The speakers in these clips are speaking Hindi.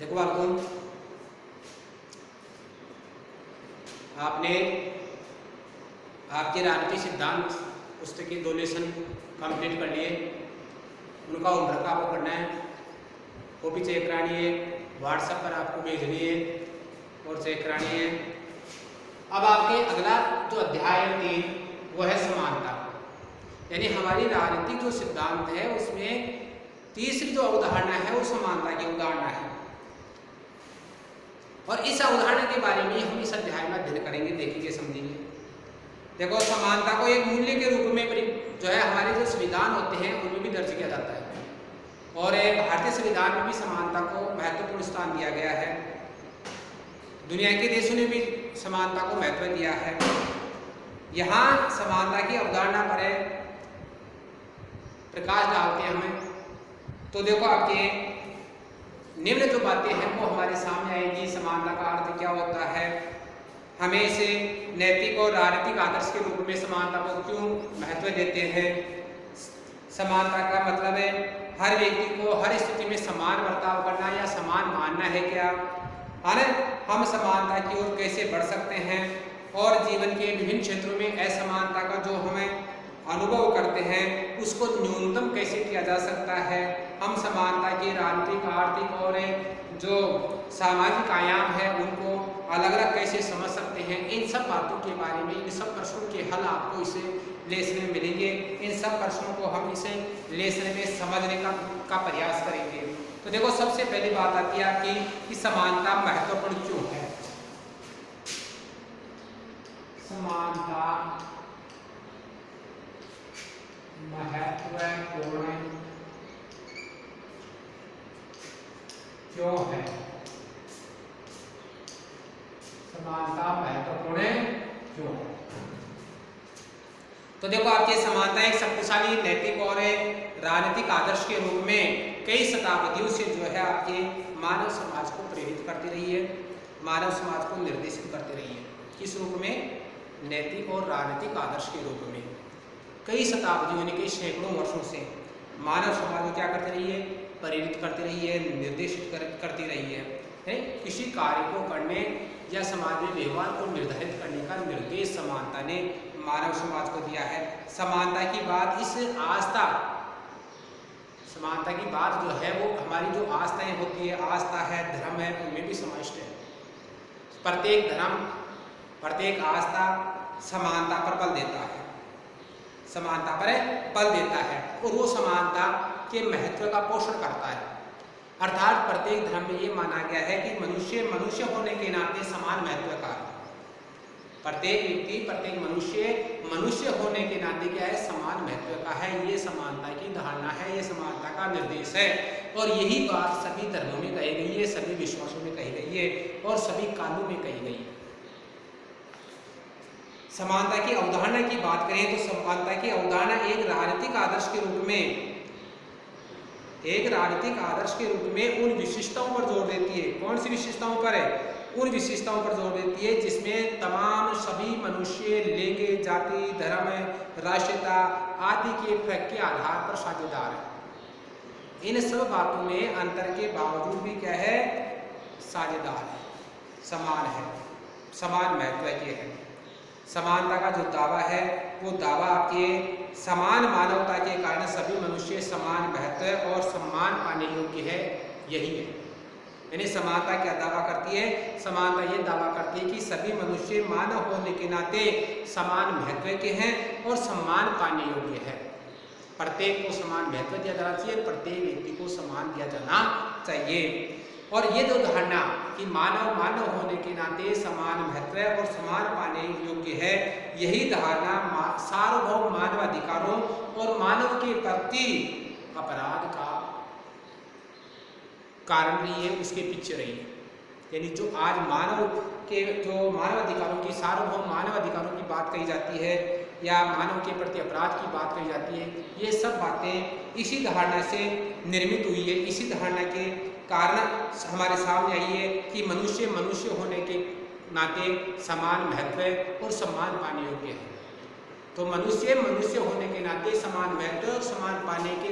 देखो बालकों, आपने आपके राजनीति सिद्धांत पुस्तक के 2 लेसन कंप्लीट कर लिए। उनका होमवर्क आपको करना है, कॉपी चेक करानी है, व्हाट्सएप पर आपको भेजनी है और चेक करानी है। अब आपके अगला जो अध्याय 3 वो है समानता, यानी हमारी राजनीतिक जो सिद्धांत है उसमें तीसरी जो अवधारणा है वो समानता की अवधारणा है। और इस अवधारणा के बारे में हम इस अध्याय में अध्ययन करेंगे, देखेंगे, समझेंगे। देखो, समानता को एक मूल्य के रूप में जो है हमारे जो संविधान होते हैं उनमें भी दर्ज किया जाता है, और भारतीय संविधान में भी समानता को महत्वपूर्ण स्थान दिया गया है। दुनिया के देशों ने भी समानता को महत्व दिया है। यहाँ समानता की अवधारणा पर प्रकाश डालते हैं हमें, तो देखो आपके निम्न जो बातें हैं वो हमारे सामने आएंगी। समानता का अर्थ क्या होता है, हमें इसे नैतिक और राजनीतिक आदर्श के रूप में समानता को क्यों महत्व देते हैं। समानता का मतलब है हर व्यक्ति को हर स्थिति में समान बर्ताव करना या समान मानना है क्या, है ना। हम समानता की ओर कैसे बढ़ सकते हैं और जीवन के विभिन्न क्षेत्रों में असमानता का जो हमें अनुभव करते हैं उसको न्यूनतम कैसे किया जा सकता है। हम समानता के राजनीतिक, आर्थिक और जो सामाजिक आयाम है उनको अलग अलग कैसे समझ सकते हैं। इन सब बातों के बारे में, इन सब प्रश्नों के हल आपको इसे लेसन में मिलेंगे। इन सब प्रश्नों को हम इसे लेसन में समझने का प्रयास करेंगे। तो देखो, सबसे पहली बात आती है आपकी कि समानता महत्वपूर्ण क्यों है। समानता महत्वपूर्ण क्यों है, समानता महत्वपूर्ण क्यों है। तो देखो, आपकी समानता एक शक्तिशाली नैतिक और राजनीतिक आदर्श के रूप में कई शताब्दियों से जो है आपके मानव समाज को प्रेरित करती रही है, मानव समाज को निर्देशित करती रही है। किस रूप में? नैतिक और राजनीतिक आदर्श के रूप में कई शताब्दियों ने, कई सैकड़ों वर्षों से मानव समाज को क्या करती रही है? प्रेरित करती रही है, निर्देशित करती रही है। किसी कार्य को करने या समाज में व्यवहार को निर्धारित करने का निर्देश समानता ने मानव समाज को दिया है। समानता की बात इस आस्था, समानता की बात जो है वो हमारी जो आस्थाएं होती है, आस्था है, धर्म है, उनमें भी समाविष्ट है। प्रत्येक धर्म, प्रत्येक आस्था समानता पर बल देता है, समानता पर बल देता है और वो समानता के महत्व का पोषण करता है। अर्थात प्रत्येक धर्म में ये माना गया है कि मनुष्य मनुष्य होने के नाते समान महत्व का है। प्रत्येक व्यक्ति, प्रत्येक मनुष्य मनुष्य होने के नाते क्या है? समान महत्व का है। ये समानता की धारणा है, ये समानता का निर्देश है। और यही बात सभी धर्मों में कही गई है, सभी विश्वासों में कही गई है और सभी कालों में कही गई है। समानता की अवधारणा की बात करें तो समानता की अवधारणा एक राजनीतिक आदर्श के रूप में, एक राजनीतिक आदर्श के रूप में उन विशिष्टताओं पर जोर देती है। कौन सी विशिष्टताओं पर है? उन विशिष्टताओं पर जोर देती है जिसमें तमाम सभी मनुष्य लिंग, जाति, धर्म, राष्ट्रीयता आदि के फर्क के आधार पर साझेदार है। इन सब बातों में अंतर के बावजूद भी क्या है? साझेदार है, समान है, समान महत्व के है। समानता का जो दावा है वो दावा आपके समान मानवता के कारण सभी मनुष्य समान महत्व और सम्मान पाने योग्य है, यही है। यानी समानता क्या दावा करती है? समानता ये दावा करती है कि सभी मनुष्य मानव होने के नाते समान महत्व के हैं और सम्मान पाने योग्य है। प्रत्येक को समान महत्व दिया जाना चाहिए, प्रत्येक व्यक्ति को समान दिया जाना चाहिए। और ये जो धारणा कि मानव मानव होने के नाते समान महत्व और समान पाने योग्य है, यही धारणा सार्वभौम मानवाधिकारों और मानव के प्रति अपराध का कारण रही है, उसके पीछे रही है। यानी जो आज मानव के जो मानवाधिकारों की, सार्वभौम मानवाधिकारों की बात कही जाती है या मानव के प्रति अपराध की बात कही जाती है, ये सब बातें इसी धारणा से निर्मित हुई है। इसी धारणा के कारण हमारे सामने आई है कि मनुष्य मनुष्य होने के नाते समान महत्व और सम्मान पाने योग्य है। तो मनुष्य मनुष्य होने के नाते समान महत्व और समान पाने के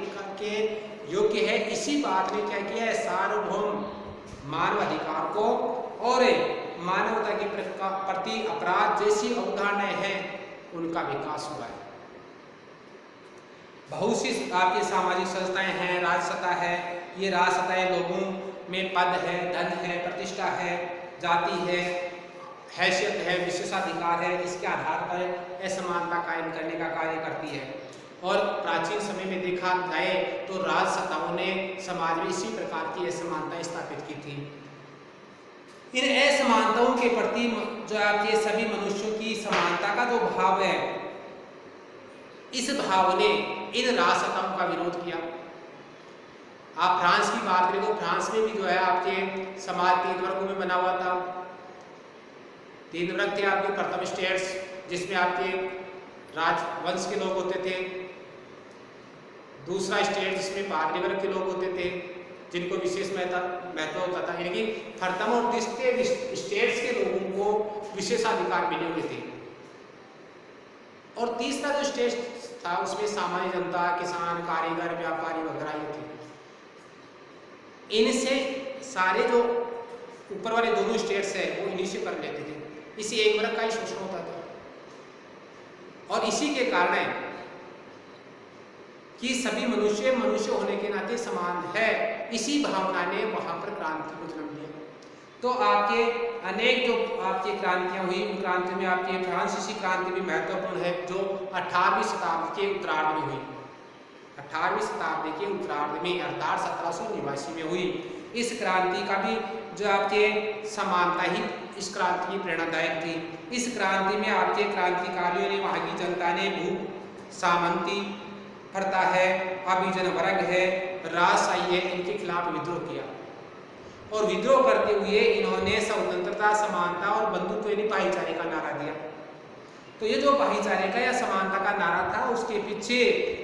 योग्य है। इसी बात ने क्या किया है? सार्वभौम मानव अधिकार को और मानवता के प्रति अपराध जैसी अवधारणाएं हैं उनका विकास हुआ है। बहुत सी आपकी सामाजिक संस्थाएं हैं, राजसत्ता है, ये राजसत्ताएं लोगों में पद है, धन है, प्रतिष्ठा है, जाति है, हैसियत है, विशेषाधिकार है, इसके आधार पर असमानता कायम करने का कार्य करती है। और प्राचीन समय में देखा जाए तो राजसत्ताओं ने समाज में इसी प्रकार की असमानता स्थापित की थी। इन असमानताओं के प्रति जो आपके सभी मनुष्यों की समानता का जो भाव है, इस भाव ने इन राजसत्ताओं का विरोध किया। आप फ्रांस की बात करें तो फ्रांस में भी जो है आपके समाज 3 वर्गों में बना हुआ था। 3 वर्ग थे आपके प्रथम स्टेट्स, जिसमें आपके राजवंश के लोग होते थे। दूसरा स्टेट जिसमें पादरी वर्ग के लोग होते थे, जिनको विशेष महत्व होता था, यानी कि प्रथम और द्वितीय स्टेट्स के लोगों को विशेषाधिकार मिले हुए थे। और तीसरा जो स्टेट था उसमें सामान्य जनता, किसान, कारीगर, व्यापारी वगैरह ये थे। इनसे सारे जो ऊपर वाले दोनों स्टेट्स है वो इन्हीं से कर लेते थे। इसी एक वर्ग का ही शोषण होता था। और इसी के कारण कि सभी मनुष्य होने के नाते समान है, इसी भावना ने वहां पर क्रांति को जन्म दिया। तो आपके अनेक जो आपकी क्रांतियां हुई, उन क्रांति में आपकी फ्रांसीसी क्रांति भी महत्वपूर्ण है, जो 18वीं शताब्दी के उत्तरार्ध में हुई। 18वीं शताब्दी के उत्तरार्ध में अर्थात 1789 में हुई। इस क्रांति का भी जो आपके समानता ही इस क्रांति की प्रेरणादायक थी। इस क्रांति में आपके क्रांतिकारियों ने, वहाँ की जनता ने भूख, सामंती प्रथा है, अभिजन वर्ग है, राजशाही है, इनके खिलाफ विद्रोह किया। और विद्रोह करते हुए इन्होंने स्वतंत्रता, समानता और बंधुत्व यानी भाईचारे का नारा दिया। तो ये जो भाईचारे का या समानता का नारा था, उसके पीछे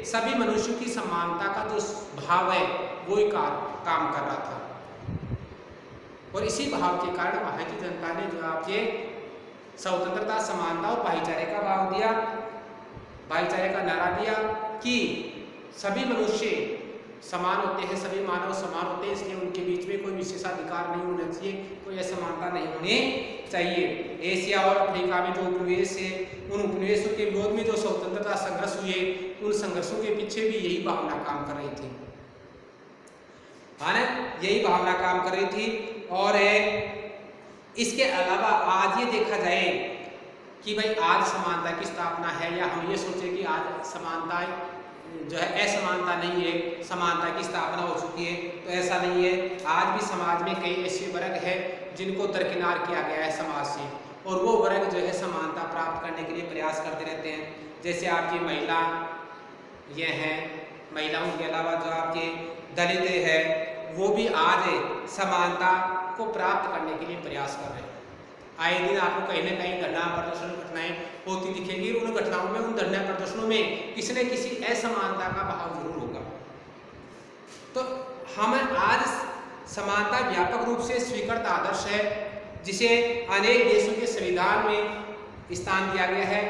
सभी मनुष्यों की समानता का जो भाव है वो ही काम कर रहा था। और इसी भाव के कारण वहाँ की जनता ने जो आपके स्वतंत्रता, समानता और भाईचारे का भाव दिया, भाईचारे का नारा दिया कि सभी मनुष्य समान होते हैं, सभी मानव समान होते हैं, इसलिए उनके बीच में कोई विशेषाधिकार नहीं होना चाहिए, कोई असमानता नहीं होनी चाहिए। एशिया और अफ्रीका में जो उपनिवेश है, उन उपनिवेशों के विरोध में जो स्वतंत्रता संघर्ष हुए, उन संघर्षों के पीछे भी यही भावना काम कर रही थी, है ना, यही भावना काम कर रही थी। और इसके अलावा आज ये देखा जाए कि भाई आज समानता की स्थापना है, या हम ये सोचें कि आज समानता जो है असमानता नहीं है, समानता की स्थापना हो चुकी है, तो ऐसा नहीं है। आज भी समाज में कई ऐसे वर्ग हैं जिनको दरकिनार किया गया है समाज से, और वो वर्ग जो है समानता प्राप्त करने के लिए प्रयास करते रहते हैं। जैसे आपकी महिला ये हैं, महिलाओं के अलावा जो आपके दलित है, वो भी आज समानता को प्राप्त करने के लिए प्रयास कर रहे हैं। आए दिन आपको कहीं ना कहीं धरना प्रदर्शन घटनाएं होती दिखेंगी। उन घटनाओं में, उन धरना प्रदर्शनों में किसी न किसी असमानता का भाव जरूर होगा। तो हम आज समानता व्यापक रूप से स्वीकृत आदर्श है, जिसे अनेक देशों के संविधान में स्थान दिया गया है।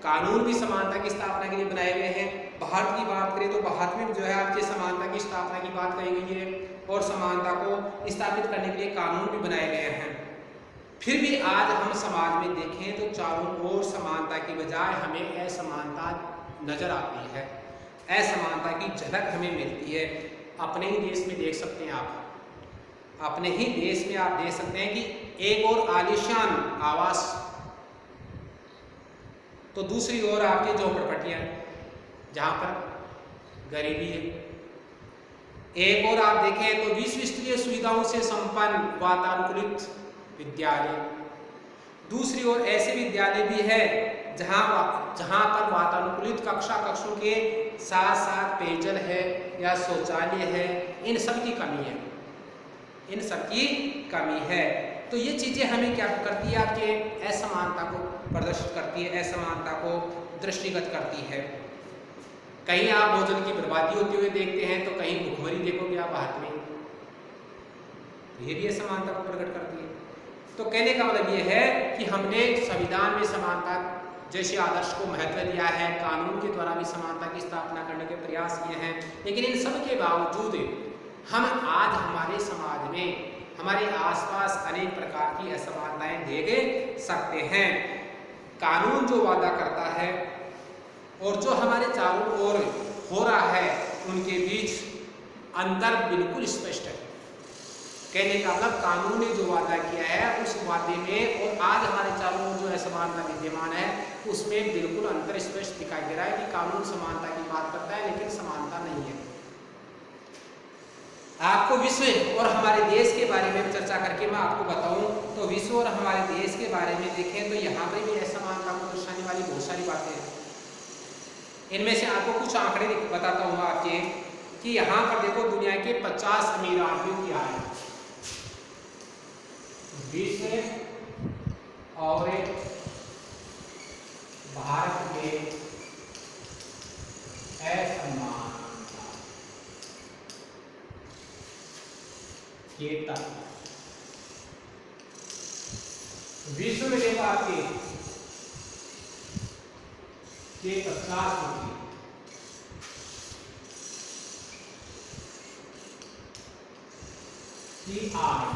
कानून भी समानता की स्थापना के लिए बनाए गए हैं। भारत की बात करें तो भारत में जो है आपके समानता की स्थापना की बात कही गई है, और समानता को स्थापित करने के लिए कानून भी बनाए गए हैं। फिर भी आज हम समाज में देखें तो चारों ओर समानता की बजाय हमें असमानता नजर आती है। असमानता की झलक हमें मिलती है। अपने ही देश में देख सकते हैं आप, अपने ही देश में आप देख सकते हैं कि एक और आलीशान आवास, तो दूसरी ओर आपकी झोपड़पट्टियां जहां पर गरीबी है। एक और आप देखें तो विश्व स्तरीय सुविधाओं से संपन्न वातानुकूलित विद्यालय, दूसरी ओर ऐसे विद्यालय भी है जहां पर वातानुकूलित कक्षों के साथ साथ पेयजल है या शौचालय है, इन सब की कमी है, इन सब की कमी है। तो ये चीजें हमें क्या करती है, आपके असमानता को प्रदर्शित करती है, असमानता को दृष्टिगत करती है। कहीं आप भोजन की बर्बादी होते हुए देखते हैं तो कहीं भुखमरी देखोगे आप भारत में, ये भी असमानता को प्रकट करती है। तो कहने का मतलब ये है कि हमने संविधान में समानता जैसे आदर्श को महत्व दिया है, कानून के द्वारा भी समानता की स्थापना करने के प्रयास किए हैं, लेकिन इन सब के बावजूद हम आज हमारे समाज में हमारे आसपास अनेक प्रकार की असमानताएं देख सकते हैं। कानून जो वादा करता है और जो हमारे चारों ओर हो रहा है उनके बीच अंतर बिल्कुल स्पष्ट है। कहने का मतलब कानून ने जो वादा किया है उस वादे में और आज हमारे चारों ओर जो असमानता विद्यमान है उसमें बिल्कुल अंतर स्पष्ट दिखाई दे रहा है कि कानून समानता की बात करता है लेकिन समानता नहीं है। आपको विश्व और हमारे देश के बारे में चर्चा करके मैं आपको बताऊं तो विश्व और हमारे देश के बारे में देखें तो यहाँ पर भी असमानता को दर्शाने वाली बहुत सारी बातें हैं। इनमें से आपको कुछ आंकड़े बताता हूँ आपके कि यहाँ पर देखो दुनिया के 50 अमीर आदमियों की आय विश्व और भारत में असमानता के तत्व विश्व में देखो आपके के 50 की आय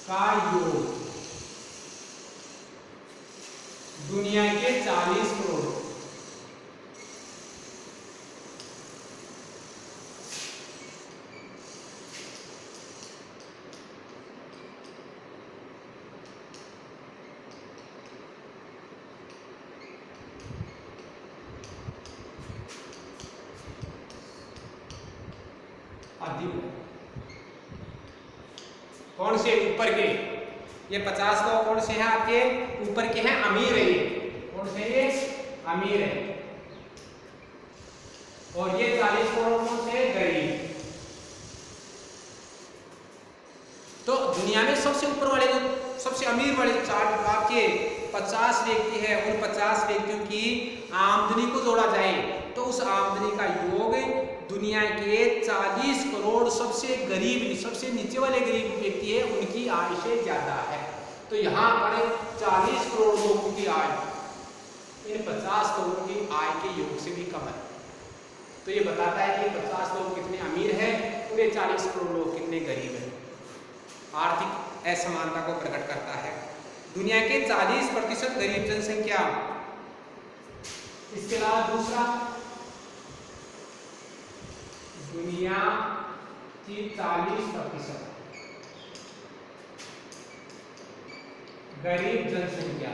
का योग दुनिया के 40 करोड़ कौन से ऊपर के ये 50 लोग कौन से हैं आपके ऊपर के हैं अमीर है। ये कौन से ये अमीर है और ये 40 करोड़ कौन से गरीब। तो दुनिया में सबसे ऊपर वाले जो सबसे अमीर वाले चार आपके 50 व्यक्ति है उन 50 व्यक्तियों की आमदनी को जोड़ा जाए तो उस आमदनी का योग दुनिया के 40 करोड़ सबसे गरीब सबसे नीचे वाले गरीब व्यक्ति है उनकी आय से ज्यादा है। तो यहाँ पर 40 करोड़ लोगों की आय इन 50 करोड़ की आय के योग से भी कम है। तो ये बताता है कि 50 लोग कितने अमीर हैं और ये 40 करोड़ लोग कितने गरीब हैं। आर्थिक असमानता को प्रकट करता है। दुनिया के 40% गरीब जनसंख्या। इसके अलावा दूसरा दुनिया की 40% गरीब जनसंख्या।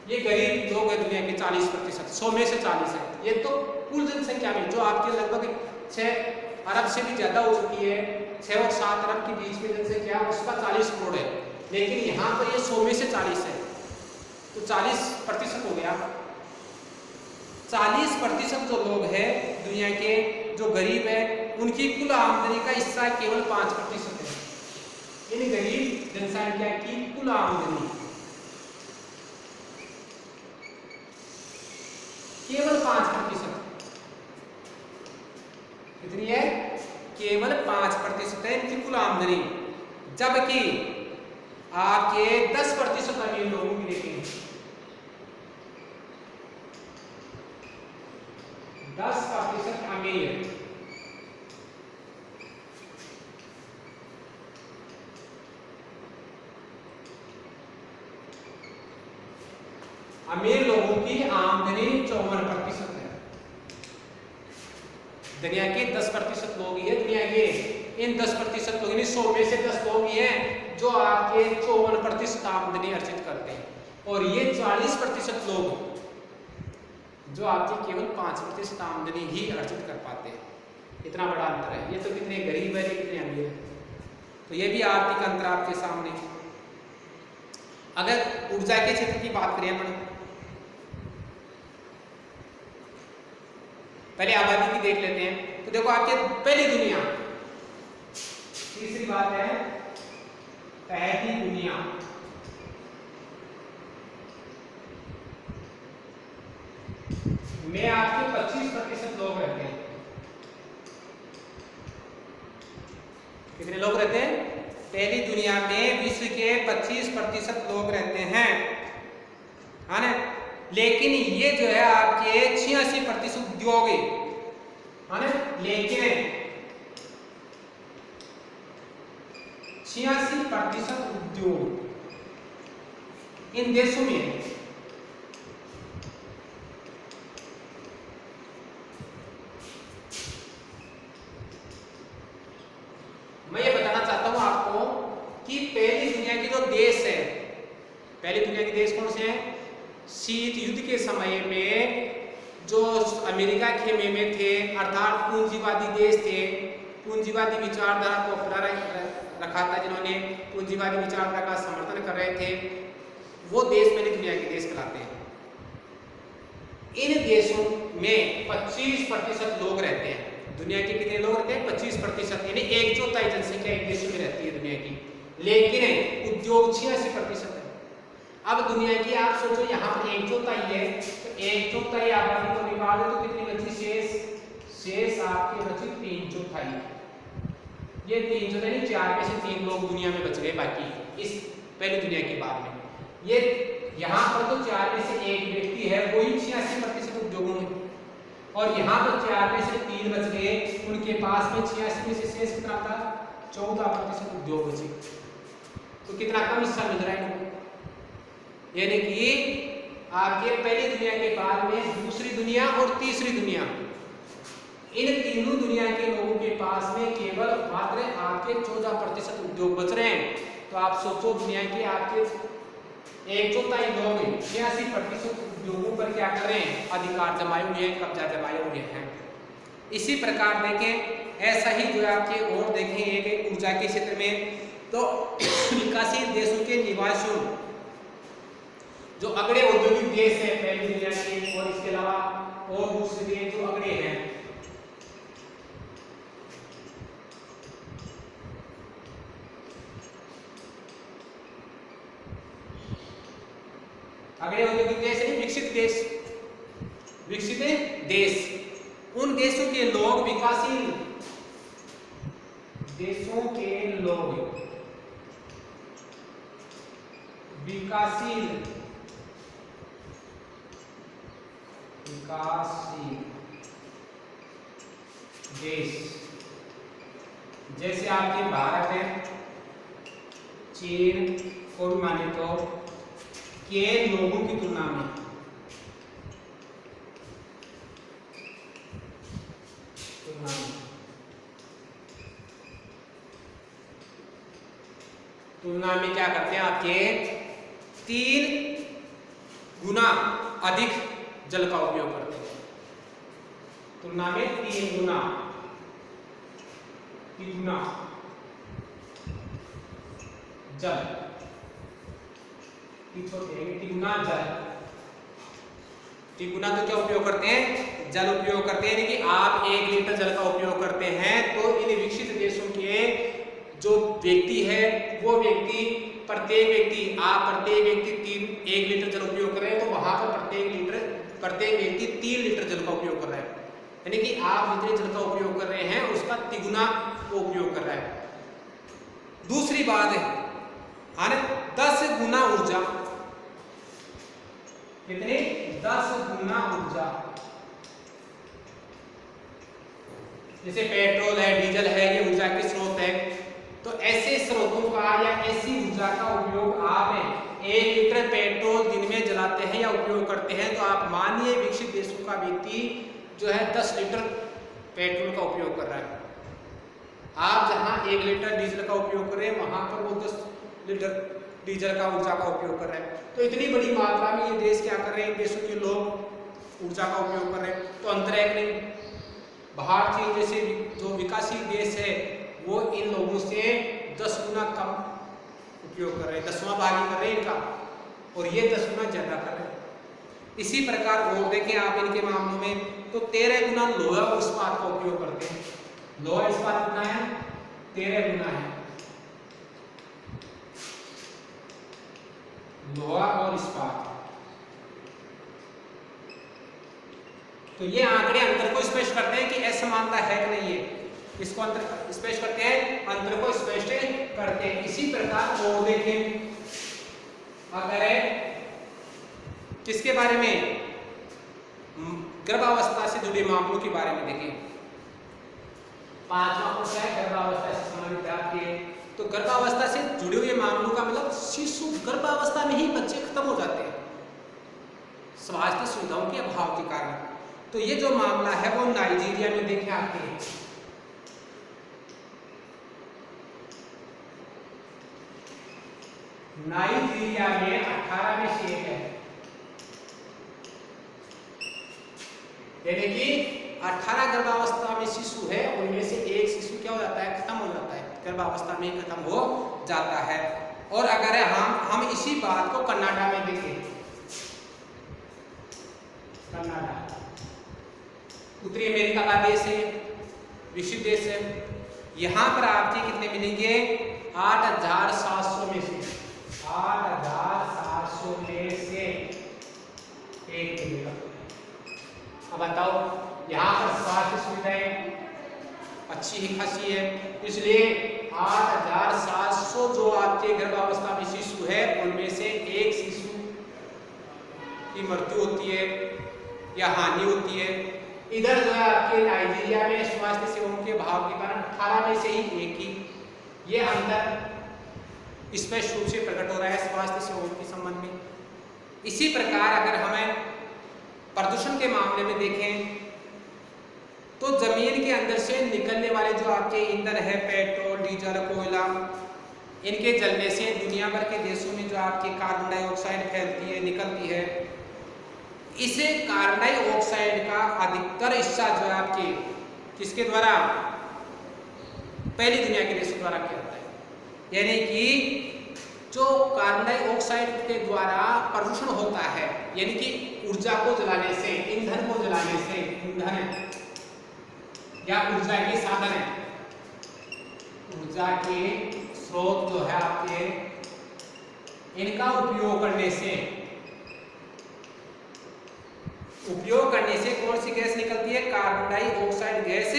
ये गरीब लोग है दुनिया के 40%, 100 में से 40 है। ये तो कुल जनसंख्या में जो आपके लगभग 6 अरब से भी ज्यादा हो चुकी है, 6 और 7 अरब के बीच में जनसंख्या उसका 40 करोड़ है, लेकिन यहाँ पर ये 100 में से 40 है तो 40% हो गया। 40% जो लोग हैं दुनिया के जो गरीब है उनकी कुल आमदनी का हिस्सा केवल 5% है। इन गरीब जनसंख्या की कुल आमदनी केवल 5%। कितनी है? केवल 5% है इनकी कुल आमदनी, जबकि आपके 10% अमीर लोगों की देखेंगे 10% अमीर अमीर लोगों की आमदनी 54% है। दुनिया के 10% लोग ही है, दुनिया के इन 10% लोग 100 में से 10 लोग ही हैं जो आपके 54% आमदनी अर्जित करते हैं, और ये 40% लोग जो आपकी केवल 5% आमदनी ही अर्जित कर पाते हैं। इतना बड़ा अंतर है। ये तो कितने गरीब है, ये कितने अमीर है। तो ये भी आर्थिक अंतर आपके सामने। अगर ऊर्जा के क्षेत्र की बात करें अपन, पहले आबादी की देख लेते हैं। तो देखो आपके पहली दुनिया, तीसरी बात है पहली दुनिया। में आपके 25% लोग रहते हैं। कितने लोग रहते हैं? पहली दुनिया में विश्व के 25% लोग रहते हैं, है ना। लेकिन ये जो है आपके 86% उद्योग, है ना। लेकिन 86% उद्योग इन देशों में है। मैं ये बताना चाहता हूं आपको कि पहली दुनिया की जो देश है, पहली दुनिया के देश कौन से हैं? शीत युद्ध के समय में जो अमेरिका खेमे में थे, अर्थात पूंजीवादी देश थे, पूंजीवादी विचारधारा को अपना रखा था, जिन्होंने पूंजीवादी विचारधारा का समर्थन कर रहे थे, वो देश पहली दुनिया के देश कहलाते हैं। इन देशों में 25% लोग रहते हैं। दुनिया के कितने लोग रहते हैं? 25%, यानी 1/4 जनसंख्या एक देश में रहती है दुनिया की। लेकिन उद्योग 86% है। अब दुनिया की आप सोचो, यहाँ पर 1/4 है, तो 1/4 आबादी को निकाल दो तो कितनी बची? शेष आपके बची 3/4। ये 3/4 नहीं, 4 में से 3 लोग दुनिया में बच गए बाकी इस पहली दुनिया के बाद में। ये यहाँ पर तो 4 में से 1 व्यक्ति है, वही 86% उद्योगों में, और यहाँ पर 4 में से 3 बच गए, उनके पास में 86 में से शेष कितना था? 14% उद्योग बचे। तो कितना कम हिस्सा मिल रहा है इनको। यानी कि आपके पहली दुनिया के बाद में दूसरी दुनिया और तीसरी दुनिया, इन तीनों दुनिया के लोगों के पास में केवल मात्र आपके 14% उद्योग बच रहे हैं। तो आप सोचो, दुनिया के आपके 1/4 लोग 86% उद्योगों पर क्या कर रहे हैं? अधिकार जमाए हुए हैं, कब्जा जमाए हुए हैं। इसी प्रकार देखें, ऐसा ही जो आपके और देखें एक ऊर्जा के क्षेत्र में, तो विकासशील देशों के निवासियों, जो अगड़े औद्योगिक देश है पहली दुनिया के, और इसके अलावा और दूसरे देश जो अगड़े हैं, अगले औद्योगिक देश है विकसित देश, उन देशों के लोग, विकासशील देशों के लोग, विकासशील देश जैसे आपके भारत है, चीन को भी माने तो, के लोगों की तुलना में क्या करते हैं? आपके 3 गुना अधिक जल का उपयोग करते हैं। तुलना में 3 गुना जल, तिगुना तो क्या उपयोग करते हैं? जल उपयोग करते हैं। यानी कि आप 1 लीटर जल का उपयोग करते हैं, तो इन विकसित देशों के जो व्यक्ति है, वो व्यक्ति प्रत्येक व्यक्ति 1 लीटर जल उपयोग कर रहे हैं, तो वहां पर प्रत्येक व्यक्ति 3 लीटर जल का उपयोग कर रहा है। यानी कि आप जितने जल का उपयोग कर रहे हैं, उसका तिगुना वो उपयोग कर रहा है। दूसरी बात है 10 गुना ऊर्जा, कितने? 10 गुना ऊर्जा। जैसे पेट्रोल है, डीजल है, ये ऊर्जा के स्रोत है, तो ऐसे स्रोतों का या ऐसी ऊर्जा का उपयोग आप 1 लीटर पेट्रोल दिन में जलाते हैं या उपयोग करते हैं, तो आप मानिए विकसित देशों का व्यक्ति जो है 10 लीटर पेट्रोल का उपयोग कर रहा है। आप जहां 1 लीटर डीजल का उपयोग कर रहे हैं, वहां पर वो 10 लीटर डीजल का ऊर्जा का उपयोग कर रहे हैं। तो इतनी बड़ी मात्रा में ये देश क्या कर रहे हैं? देशों के लोग ऊर्जा का उपयोग कर रहे हैं। तो अंतर है कि नहीं? भारतीय जैसे जो विकासशील देश है, वो इन लोगों से 10 गुना कम उपयोग कर रहे हैं, 10वां भाग ही कर रहे हैं इनका, और ये 10 गुना ज्यादा कर रहे हैं। इसी प्रकार और देखें आप इनके मामलों में, तो 13 गुना लोहा और इस्पात का उपयोग करते हैं। लोहा इस्पात कितना है? 13 गुना है। लोहा और इस्पात, तो ये आंकड़े अंतर को स्पष्ट करते हैं कि असमानता है कि नहीं है। इसको अंतर स्पष्ट करते हैं, अंतर को स्पष्ट करते हैं। इसी प्रकार और देखें, अगर किसके बारे में? गर्भावस्था से जुड़े मामलों के बारे में देखें। पांचवा प्रश्न है गर्भावस्था से संबंधित आपके। तो गर्भावस्था से जुड़े हुए मामलों का मतलब शिशु गर्भावस्था में ही बच्चे खत्म हो जाते हैं स्वास्थ्य सुविधाओं के अभाव के कारण। तो ये जो मामला है वो नाइजीरिया में देखे आपके, नाइजीरिया में 18 में से एक है, यानी कि 18 गर्भावस्था में शिशु है, उनमें से एक शिशु क्या हो जाता है, खत्म हो जाता है, गर्भावस्था में खत्म हो जाता है। और अगर हम इसी बात को कनाडा में देखें, कनाडा उत्तरी अमेरिका का देश है, विकसित देश है, यहां पर आपके कितने मिलेंगे, 8,700 में से 8,700 में से एक मिलेगा। अब बताओ, यहाँ पर स्वास्थ्य सुविधाएं अच्छी ही खासी है, इसलिए 8,700 जो आपके गर्भावस्था में शिशु है उनमें से एक शिशु की मृत्यु होती है या हानि होती है। इधर जो है आपके नाइजीरिया में स्वास्थ्य सेवाओं के अभाव के कारण 18 में से ही एक ही, ये अंतर स्पष्ट रूप से प्रकट हो रहा है स्वास्थ्य सेवाओं के संबंध में। इसी प्रकार अगर हमें प्रदूषण के मामले में देखें तो जमीन के अंदर से निकलने वाले जो आपके ईंधन है, पेट्रोल, डीजल, कोयला, इनके जलने से दुनिया भर के देशों में जो आपके कार्बन डाइऑक्साइड फैलती है, निकलती है। इसे कार्बन डाइऑक्साइड का अधिकतर हिस्सा जो है आपके किसके द्वारा, पहली दुनिया के देशों द्वारा किया जाता है, यानी कि जो कार्बन डाइऑक्साइड के द्वारा प्रदूषण होता है, यानी कि ऊर्जा को जलाने से, ईंधन को जलाने से, ईंधन या ऊर्जा के साधन है, ऊर्जा के स्रोत जो है आपके, इनका उपयोग करने से कौन सी गैस निकलती है, कार्बन डाइऑक्साइड गैस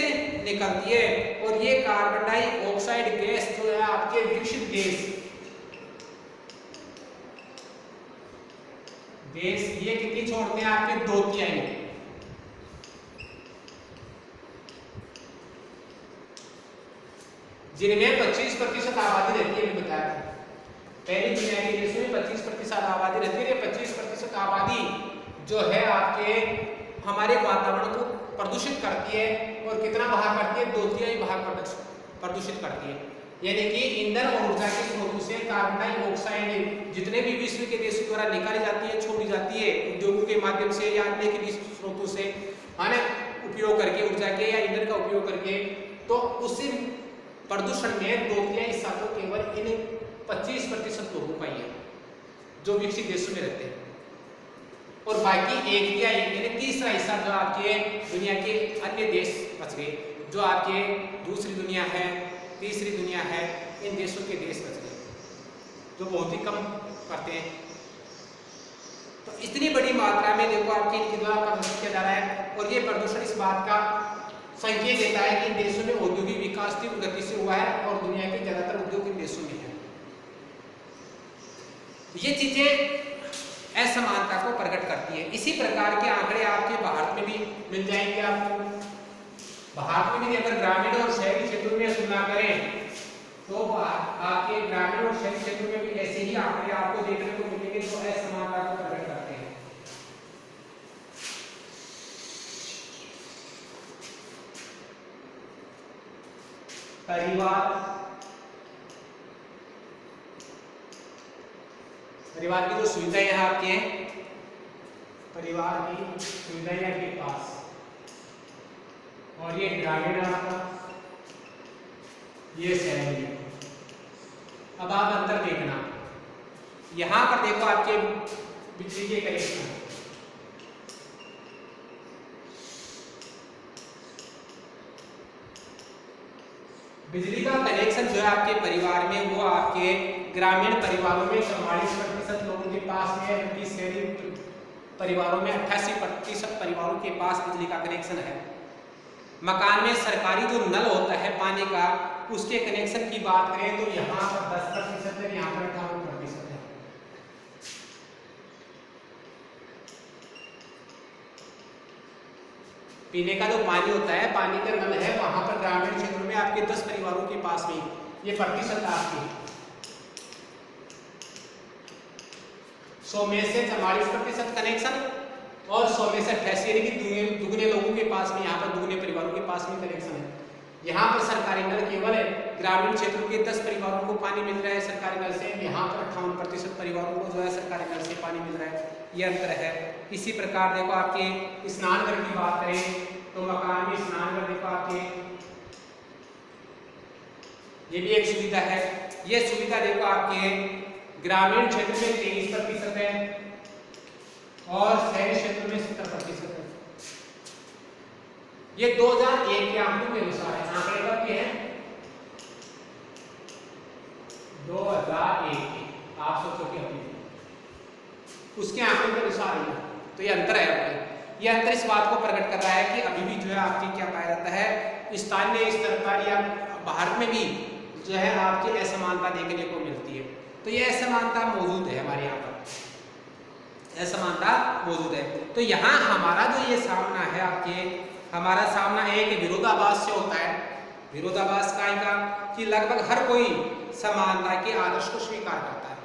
निकलती है। और ये कार्बन डाइऑक्साइड गैस जो है आपके विकसित देश ये कितनी छोड़ते हैं आपके, 2/3, जिनमें 25% आबादी रहती है, बताया था पहली दुनिया के देशों में 25% आबादी रहती है। 25% आबादी जो है आपके हमारे वातावरण को प्रदूषित करती है, और कितना भाग करती है, 2/3 भाग प्रदूषित करती है। यानी कि ईंधन और ऊर्जा के स्रोतों से कार्बन डाइऑक्साइड जितने भी विश्व के देशों द्वारा निकाली जाती है, छोड़ी जाती है, उद्योगों के माध्यम से या अन्य के स्रोतों से उपयोग करके, ऊर्जा के या ईंधन का उपयोग करके, तो उसी प्रदूषण में 2/3 हिस्सा तो केवल इन 25% लोगों का ही है जो विकसित देशों में रहते हैं, और बाकी 1/3 तीसरा हिस्सा जो आपके दुनिया के अन्य देश बच गए, जो आपके दूसरी दुनिया है, तीसरी दुनिया है, इन देशों के देश बच गए जो बहुत ही कम करते हैं। तो इतनी बड़ी मात्रा में देखो आपके इनके द्वारा प्रदूषण किया जा रहा है, और ये प्रदूषण इस बात का संकेत देता है कि इन देशों में औद्योगिक विकास तीव्र गति से हुआ है, और दुनिया के ज्यादातर उद्योग इन देशों में है। ये चीजें असमानता को प्रकट करती है। इसी प्रकार के आंकड़े आपके भारत में भी मिल जाएंगे आपको। भारत में भी अगर ग्रामीण और शहरी क्षेत्रों में तुलना करें तो आपके ग्रामीण और शहरी क्षेत्रों में भी ऐसे ही आंकड़े आपको देखने को मिलेंगे जो असमानता को प्रकट करते हैं। परिवार की जो सुविधाएं हैं आपके, परिवार की सुविधाएं आपके पास, और ये ग्रामीण आपका, ये शहरी। अब आप अंतर देखना, यहां पर देखो आपके बिजली के कनेक्शन, बिजली का कनेक्शन जो है आपके परिवार में, वो आपके ग्रामीण परिवारों में 44% लोगों के पास है, जबकि शहरी परिवारों में 88% परिवारों के पास बिजली का कनेक्शन है। मकान में सरकारी जो नल होता है पानी का, उसके कनेक्शन की बात करें तो यहाँ पर 10% है, यहाँ पर 58% है। पीने का जो पानी होता है, पानी का नल है, वहां पर ग्रामीण क्षेत्रों आपके 10 परिवारों के पास में, ये प्रतिशत आपके 100 में से 44% कनेक्शन और 100 में से 88 यानी कि दुगने लोगों के पास में, यहाँ पर दुगने परिवारों के पास में कनेक्शन है। यहाँ पर सरकारी नल केवल ग्रामीण क्षेत्रों के 10 परिवारों को पानी मिल रहा है सरकारी नल से, यहाँ पर 58% परिवारों को जो है सरकारी नल से पानी मिल रहा है, ये अंतर है। इसी प्रकार देखो आपके स्नानघर की बात करें तो मकान में स्नानघर देखो आपके ये भी एक सुविधा है। ये सुविधा देखो आपके ग्रामीण क्षेत्र में 23% है और शहरी क्षेत्र में 70% है। ये 2001 के आंकड़ों के अनुसार है, आंकड़े कब के हैं? 2001 के, आप सोचो कि अभी उसके आंकड़ों के अनुसार है, तो ये अंतर है आपके। ये अंतर इस बात को प्रकट कर रहा है कि अभी भी जो है आपकी क्या पाया जाता है, स्थानीय स्तर पर या भारत में भी जो है आपकी असमानता देखने को मिलती है। तो ये असमानता मौजूद है हमारे यहाँ पर, असमानता मौजूद है। तो यहाँ हमारा जो ये सामना है आपके, हमारा सामना एक विरोधाभास से होता है। विरोधाभास का कि लगभग हर कोई समानता के आदर्श को स्वीकार करता है।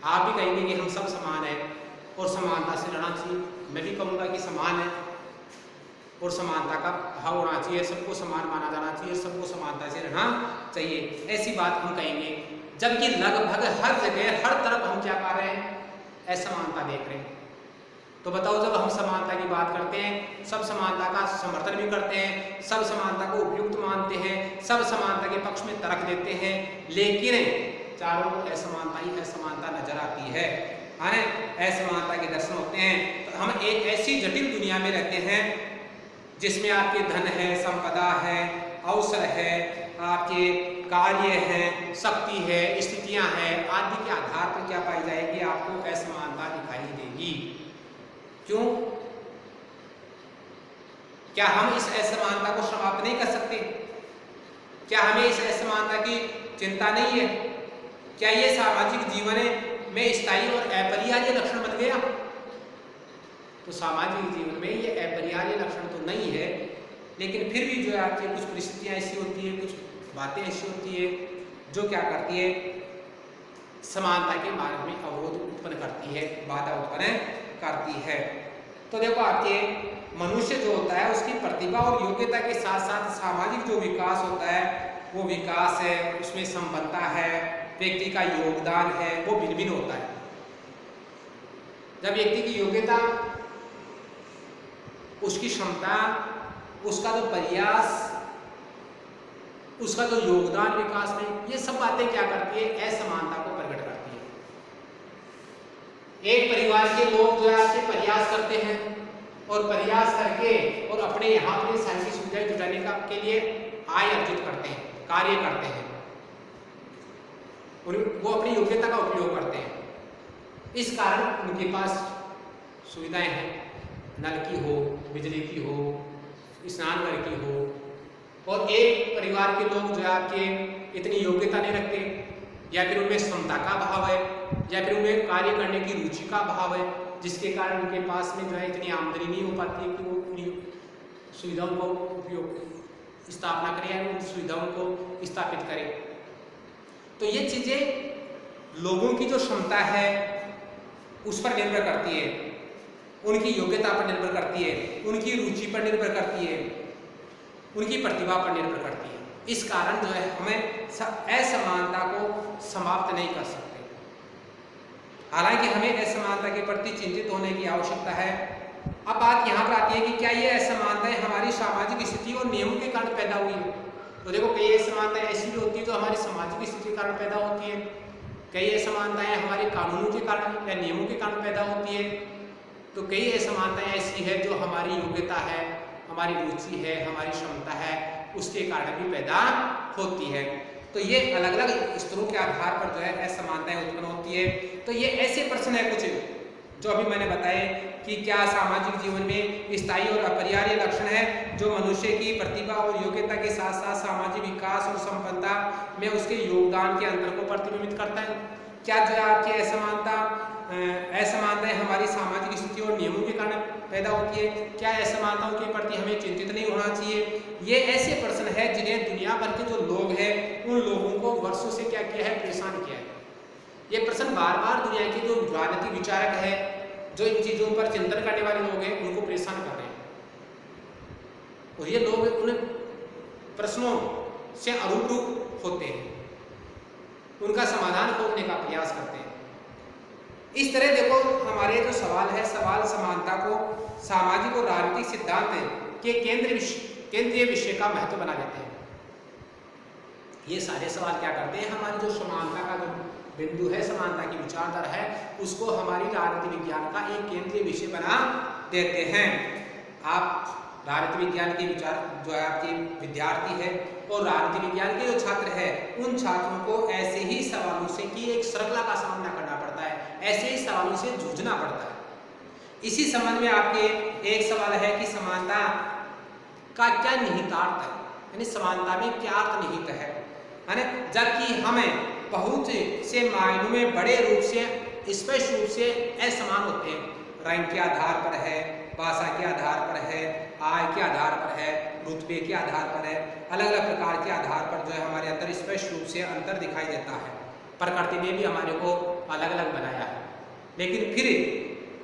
आप भी कहेंगे कि हम सब समान हैं और समानता से रहना चाहिए, मैं भी कहूँगा कि समान है और समानता का भाव होना चाहिए, सबको समान माना जाना चाहिए, सबको समानता से रहना चाहिए, ऐसी बात हम कहेंगे। जबकि लगभग हर जगह हर तरफ हम क्या पा रहे हैं, असमानता देख रहे हैं। तो बताओ, जब हम समानता की बात करते हैं, सब समानता का समर्थन भी करते हैं, सब समानता को उपयुक्त मानते हैं, सब समानता के पक्ष में तर्क देते हैं, लेकिन चारों ओर असमानता ही असमानता नजर आती है, असमानता के दर्शन होते हैं। तो हम एक ऐसी जटिल दुनिया में रहते हैं जिसमें आपके धन है, संपदा है, अवसर है, आपके कार्य है, शक्ति है, स्थितियां हैं आदि के आधार पर क्या पाई जाएगी, आपको असमानता दिखाई देगी। क्यों? क्या हम इस असमानता को समाप्त नहीं कर सकते? क्या हमें इस असमानता की चिंता नहीं है? क्या ये सामाजिक जीवन में स्थायी और अपरिहार्य लक्षण बन गया? तो सामाजिक जीवन में ये अपरिहार्य लक्षण तो नहीं है, लेकिन फिर भी जो है आपकी कुछ परिस्थितियां ऐसी होती है, कुछ बातें ऐसी होती है जो क्या करती है, समानता के मार्ग में अवरोध उत्पन्न करती है, बाधा उत्पन्न करती है। तो देखो आपके मनुष्य जो होता है उसकी प्रतिभा और योग्यता के साथ साथ सामाजिक जो विकास होता है वो विकास है, उसमें संपन्नता है, व्यक्ति का योगदान है, वो भिन्न भिन्न होता है। जब व्यक्ति की योग्यता, उसकी क्षमता, उसका जो प्रयास, उसका जो योगदान विकास में, ये सब बातें क्या करती है, असमानता को प्रकट करती है। एक परिवार के लोग जो है आपसे प्रयास करते हैं और प्रयास करके और अपने यहाँ पे सारी सुविधाएं जुटाने का के लिए आय अर्जित करते हैं, कार्य करते हैं और वो अपनी योग्यता का उपयोग करते हैं। इस कारण उनके पास सुविधाएं हैं, नल की हो, बिजली की हो, स्नानघर की हो, और एक परिवार के लोग जो है आपके इतनी योग्यता नहीं रखते, या फिर उनमें क्षमता का अभाव है, या फिर उन्हें कार्य करने की रुचि का अभाव है, जिसके कारण उनके पास में जो है इतनी आमदनी नहीं हो पाती है कि वो अपनी सुविधाओं को उपयोग स्थापना करें या उन सुविधाओं को स्थापित करें। तो ये चीज़ें लोगों की जो क्षमता है उस पर निर्भर करती है, उनकी योग्यता पर निर्भर करती है, उनकी रुचि पर निर्भर करती है, उनकी प्रतिभा पर निर्भर करती है। इस कारण जो है हमें असमानता को समाप्त नहीं कर सकते। हालांकि हमें असमानता के प्रति चिंतित होने की आवश्यकता है। अब बात यहाँ पर आती है कि क्या ये असमानताएं हमारी सामाजिक स्थिति और नियमों के कारण पैदा हुई है? तो देखो, कई असमानताएं ऐसी भी होती है जो हमारी सामाजिक स्थिति के कारण पैदा होती है, कई असमानताएं हमारे कानूनों के कारण या नियमों के कारण पैदा होती है, तो कई असमानताएं ऐसी है जो हमारी योग्यता है, हमारी रुचि है, हमारी क्षमता है, उसके कारण भी पैदा होती है। तो ये अलग अलग स्तरों के आधार पर जो है असमानताएं उत्पन्न होती है। तो ये ऐसे प्रश्न है कुछ जो अभी मैंने बताए कि क्या सामाजिक जीवन में स्थायी और अपरिहार्य लक्षण है जो मनुष्य की प्रतिभा और योग्यता के साथ साथ सामाजिक विकास और संपन्नता में उसके योगदान के अंतर को प्रतिबिंबित करता है। क्या जो है आपकी असमानताएं हमारी सामाजिक स्थिति और नियमों के कारण पैदा होती है? क्या असमानताओं के प्रति हमें चिंतित नहीं होना चाहिए? ये ऐसे प्रश्न प्रश्न है जिन्हें दुनिया भर के जो लोग हैं उन लोगों को वर्षों से क्या किया है, परेशान किया है। ये प्रश्न बार बार दुनिया के जो राजनीतिक विचारक है, जो इन चीजों पर चिंतन करने वाले लोग हैं, उनको परेशान कर रहे हैं। और ये लोग उन प्रश्नों से अरूप होते हैं, उनका समाधान खोजने का प्रयास करते हैं। इस तरह देखो हमारे जो सवाल है, सवाल समानता को सामाजिक और राजनीतिक सिद्धांत के केंद्रीय विषय का महत्व बना देते हैं। ये सारे सवाल क्या करते हैं, हमारी जो समानता का जो बिंदु है, समानता की विचारधारा है, उसको हमारी राजनीति विज्ञान का एक केंद्रीय विषय बना देते हैं। आप राजनीति विज्ञान के विचार जो है आपके विद्यार्थी है और राजनीति विज्ञान के जो छात्र है, उन छात्रों को ऐसे ही सवालों से की एक श्रृंखला का सामना करना पड़ता है, ऐसे ही सवालों से जूझना पड़ता है। इसी संबंध में आपके एक सवाल है कि समानता का क्या निहितार्थ है, यानी समानता में क्या अर्थ निहित है ना, जबकि हमें बहुत से मायनों में बड़े रूप से स्पष्ट रूप से असमान होते हैं। रंग के आधार पर है, भाषा के आधार पर है, आय के आधार पर है, रुतबे के आधार पर है, अलग अलग प्रकार के आधार पर जो है हमारे अंदर स्पष्ट रूप से अंतर दिखाई देता है। प्रकृति ने भी हमारे को अलग अलग बनाया है, लेकिन फिर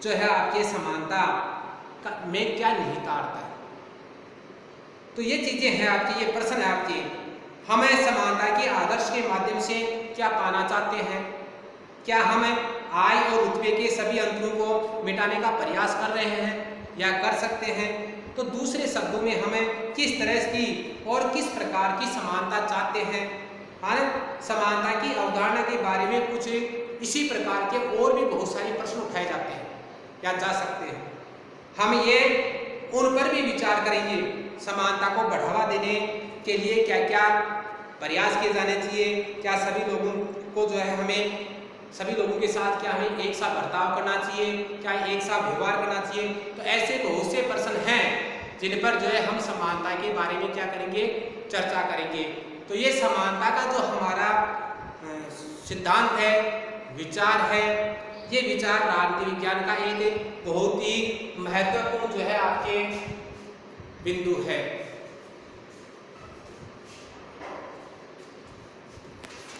जो है आपके समानता में क्या निहितार्थ है। तो ये चीजें हैं आपकी, ये प्रश्न है आपकी, हमें समानता के आदर्श के माध्यम से क्या पाना चाहते हैं? क्या हम आय और रुतबे के सभी अंतरों को मिटाने का प्रयास कर रहे हैं या कर सकते हैं? तो दूसरे शब्दों में हमें किस तरह की और किस प्रकार की समानता चाहते हैं? हाँ, समानता की अवधारणा के बारे में कुछ इसी प्रकार के और भी बहुत सारे प्रश्न उठाए जाते हैं या जा सकते हैं। हम ये उन पर भी विचार करेंगे, समानता को बढ़ावा देने के लिए क्या क्या प्रयास किए जाने चाहिए, क्या सभी लोगों को जो है हमें सभी लोगों के साथ क्या हमें एक सा बर्ताव करना चाहिए, क्या एक सा व्यवहार करना चाहिए। तो ऐसे बहुत से प्रश्न हैं जिन पर जो है हम समानता के बारे में क्या करेंगे, चर्चा करेंगे। तो ये समानता का जो हमारा सिद्धांत है, विचार है, ये विचार राजनीति विज्ञान का एक बहुत ही महत्वपूर्ण जो है आपके बिंदु है।